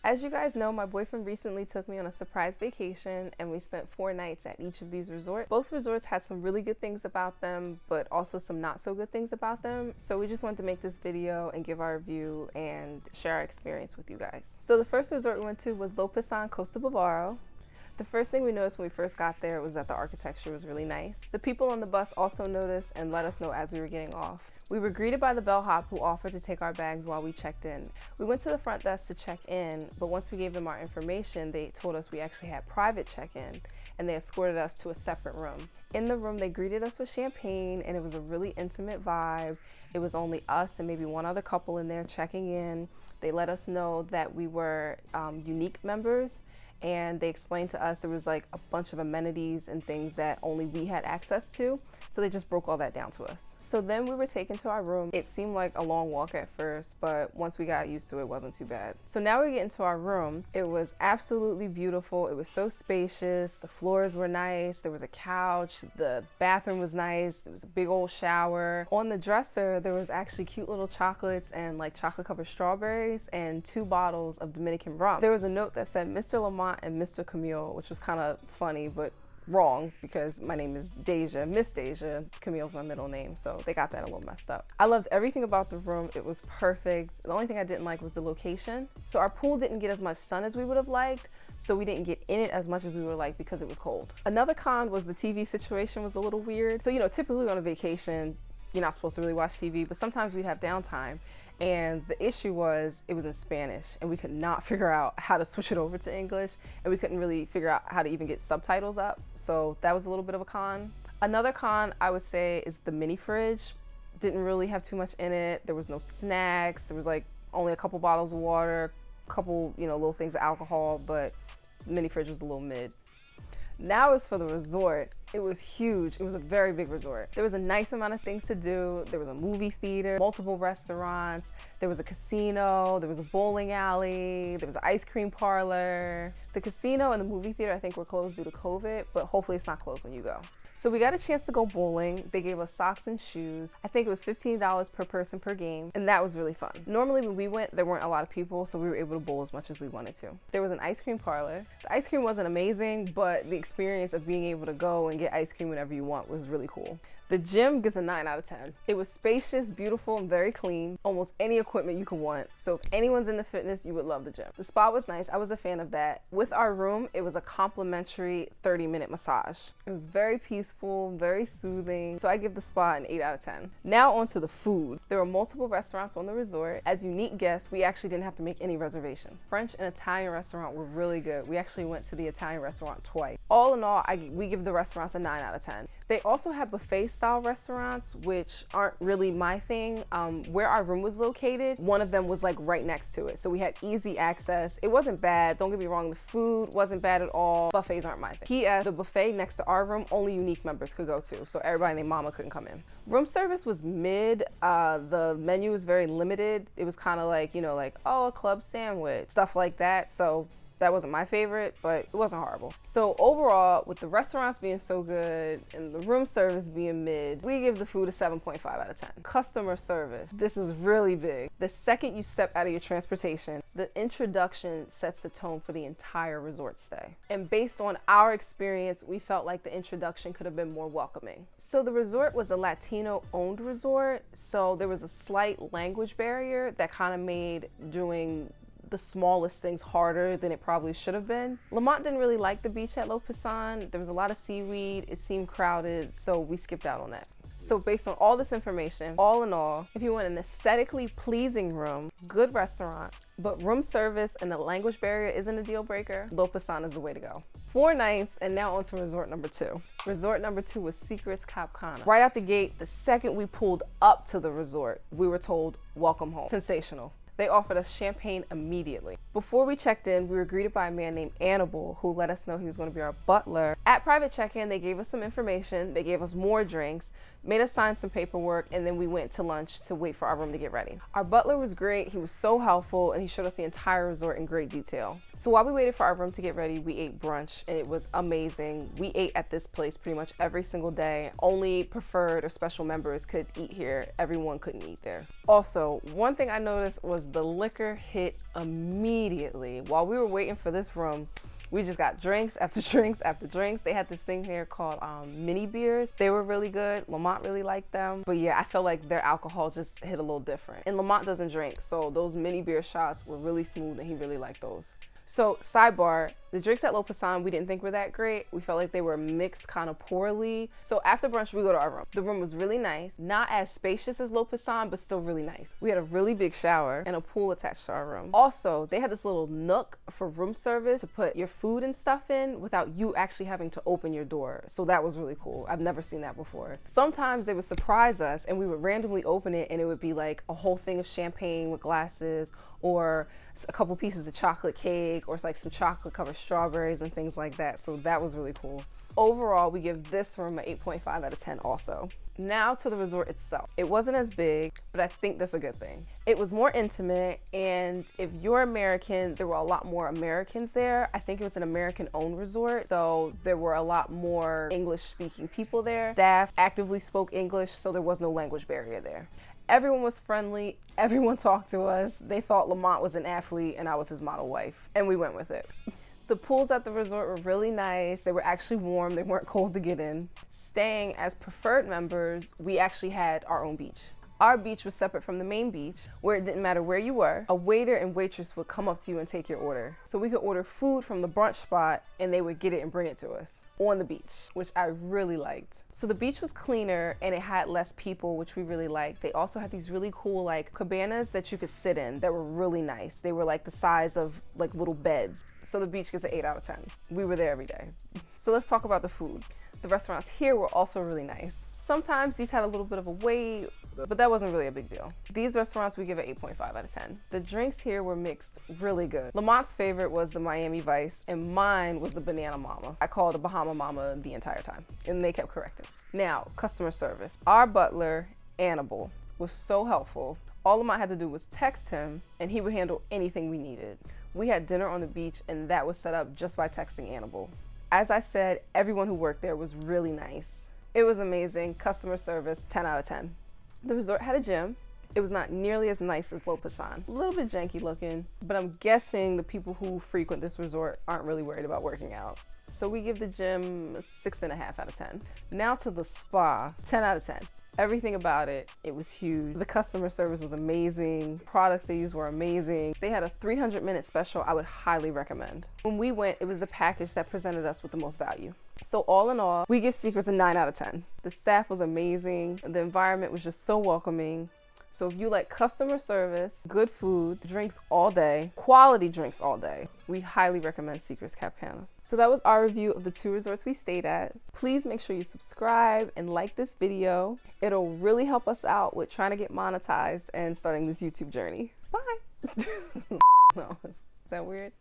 As you guys know, my boyfriend recently took me on a surprise vacation and we spent 4 nights at each of these resorts. Both resorts had some really good things about them, but also some not so good things about them. So we just wanted to make this video and give our review and share our experience with you guys. So the first resort we went to was Lopesan Costa Bavaro. The first thing we noticed when we first got there was that the architecture was really nice. The people on the bus also noticed and let us know as we were getting off. We were greeted by the bellhop who offered to take our bags while we checked in. We went to the front desk to check in, but once we gave them our information, they told us we actually had private check-in and they escorted us to a separate room. In the room, they greeted us with champagne and it was a really intimate vibe. It was only us and maybe one other couple in there checking in. They let us know that we were unique members, and they explained to us there was like a bunch of amenities and things that only we had access to. So they just broke all that down to us. So then we were taken to our room. It seemed like a long walk at first, but once we got used to it, it wasn't too bad. So now we get into our room. It was absolutely beautiful. It was so spacious. The floors were nice. There was a couch. The bathroom was nice. There was a big old shower. On the dresser, there was actually cute little chocolates and like chocolate covered strawberries and 2 bottles of Dominican rum. There was a note that said Mr. Lamont and Mr. Camille, which was kind of funny, but wrong because my name is Deja, Miss Deja. Camille's my middle name, so they got that a little messed up. I loved everything about the room. It was perfect. The only thing I didn't like was the location. So our pool didn't get as much sun as we would have liked, so we didn't get in it as much as we would like because it was cold. Another con was the TV situation was a little weird. So, you know, typically on a vacation, you're not supposed to really watch TV, but sometimes we'd have downtime. And the issue was it was in Spanish and we could not figure out how to switch it over to English, and we couldn't really figure out how to even get subtitles up. So that was a little bit of a con. Another con I would say is the mini fridge. Didn't really have too much in it. There was no snacks. There was like only a couple bottles of water, a couple, you know, little things of alcohol, but the mini fridge was a little mid. Now as for the resort, it was huge. It was a very big resort. There was a nice amount of things to do. There was a movie theater, multiple restaurants, there was a casino, there was a bowling alley, there was an ice cream parlor. The casino and the movie theater I think were closed due to COVID, but hopefully it's not closed when you go. So we got a chance to go bowling. They gave us socks and shoes. I think it was $15 per person per game, and that was really fun. Normally when we went, there weren't a lot of people, so we were able to bowl as much as we wanted to. There was an ice cream parlor. The ice cream wasn't amazing, but the experience of being able to go and get ice cream whenever you want was really cool. The gym gets a 9 out of 10. It was spacious, beautiful, and very clean. Almost any equipment you could want. So if anyone's into fitness, you would love the gym. The spa was nice. I was a fan of that. With our room, it was a complimentary 30-minute massage. It was very peaceful, very soothing. So I give the spa an 8 out of 10. Now on to the food. There were multiple restaurants on the resort. As unique guests, we actually didn't have to make any reservations. French and Italian restaurant were really good. We actually went to the Italian restaurant twice. All in all, we give the restaurants a 9 out of 10. They also have buffet style restaurants, which aren't really my thing. Where our room was located, one of them was like right next to it. So we had easy access. It wasn't bad. Don't get me wrong. The food wasn't bad at all. Buffets aren't my thing. The buffet next to our room, only unique members could go to. So everybody and their mama couldn't come in. Room service was mid. The menu was very limited. It was kind of like, you know, like, oh, a club sandwich, stuff like that. So that wasn't my favorite, but it wasn't horrible. So overall, with the restaurants being so good and the room service being mid, we give the food a 7.5 out of 10. Customer service. This is really big. The second you step out of your transportation, the introduction sets the tone for the entire resort stay. And based on our experience, we felt like the introduction could have been more welcoming. So the resort was a Latino-owned resort, so there was a slight language barrier that kind of made doing the smallest things harder than it probably should have been. Lamont didn't really like the beach at Lopesan. There was a lot of seaweed. It seemed crowded, so we skipped out on that. So based on all this information, all in all, if you want an aesthetically pleasing room, good restaurant, but room service and the language barrier isn't a deal breaker, Lopesan is the way to go. 4 nights, and now on to resort number 2. Resort number 2 was Secrets Cap Cana. Right out the gate, the second we pulled up to the resort, we were told, welcome home. Sensational. They offered us champagne immediately. Before we checked in, we were greeted by a man named Annibal who let us know he was going to be our butler At private check-in, they gave us some information, they gave us more drinks, made us sign some paperwork, and then we went to lunch to wait for our room to get ready. Our butler was great, he was so helpful, and he showed us the entire resort in great detail. So while we waited for our room to get ready, we ate brunch, and it was amazing. We ate at this place pretty much every single day. Only preferred or special members could eat here. Everyone couldn't eat there. Also, one thing I noticed was the liquor hit immediately. While we were waiting for this room, we just got drinks after drinks after drinks. They had this thing here called mini beers. They were really good. Lamont really liked them. But yeah, I felt like their alcohol just hit a little different. And Lamont doesn't drink, so those mini beer shots were really smooth and he really liked those. So sidebar, the drinks at Lopesan we didn't think were that great. We felt like they were mixed kind of poorly. So after brunch, we go to our room. The room was really nice, not as spacious as Lopesan, but still really nice. We had a really big shower and a pool attached to our room. Also, they had this little nook for room service to put your food and stuff in without you actually having to open your door. So that was really cool. I've never seen that before. Sometimes they would surprise us and we would randomly open it and it would be like a whole thing of champagne with glasses, or a couple pieces of chocolate cake, or like some chocolate covered strawberries and things like that. So that was really cool. Overall, we give this room an 8.5 out of 10 also. Now to the resort itself. It wasn't as big, but I think that's a good thing. It was more intimate, and if you're American, there were a lot more Americans there. I think it was an American-owned resort, so there were a lot more English-speaking people there. Staff actively spoke English, so there was no language barrier there. Everyone was friendly, everyone talked to us. They thought Lamont was an athlete and I was his model wife, and we went with it. The pools at the resort were really nice. They were actually warm, they weren't cold to get in. Staying as preferred members, we actually had our own beach. Our beach was separate from the main beach, where it didn't matter where you were. A waiter and waitress would come up to you and take your order. So we could order food from the brunch spot and they would get it and bring it to us on the beach, which I really liked. So the beach was cleaner and it had less people, which we really liked. They also had these really cool like cabanas that you could sit in that were really nice. They were like the size of like little beds. So the beach gets an 8 out of 10. We were there every day. So let's talk about the food. The restaurants here were also really nice. Sometimes these had a little bit of a wait, but that wasn't really a big deal. These restaurants we give an 8.5 out of 10. The drinks here were mixed really good. Lamont's favorite was the Miami Vice and mine was the Banana Mama. I called it Bahama Mama the entire time and they kept correcting. Now, customer service. Our butler, Annabelle, was so helpful. All Lamont had to do was text him and he would handle anything we needed. We had dinner on the beach and that was set up just by texting Annabelle. As I said, everyone who worked there was really nice. It was amazing. Customer service, 10 out of 10. The resort had a gym. It was not nearly as nice as Lopesan. A little bit janky looking, but I'm guessing the people who frequent this resort aren't really worried about working out. So we give the gym a 6.5 out of 10. Now to the spa, 10 out of 10. Everything about it, it was huge. The customer service was amazing. Products they used were amazing. They had a 300-minute special I would highly recommend. When we went, it was the package that presented us with the most value. So all in all, we give Secrets a 9 out of 10. The staff was amazing. The environment was just so welcoming. So if you like customer service, good food, drinks all day, quality drinks all day, we highly recommend Secrets Cap Cana. So that was our review of the 2 resorts we stayed at. Please make sure you subscribe and like this video. It'll really help us out with trying to get monetized and starting this YouTube journey. Bye. No, is that weird?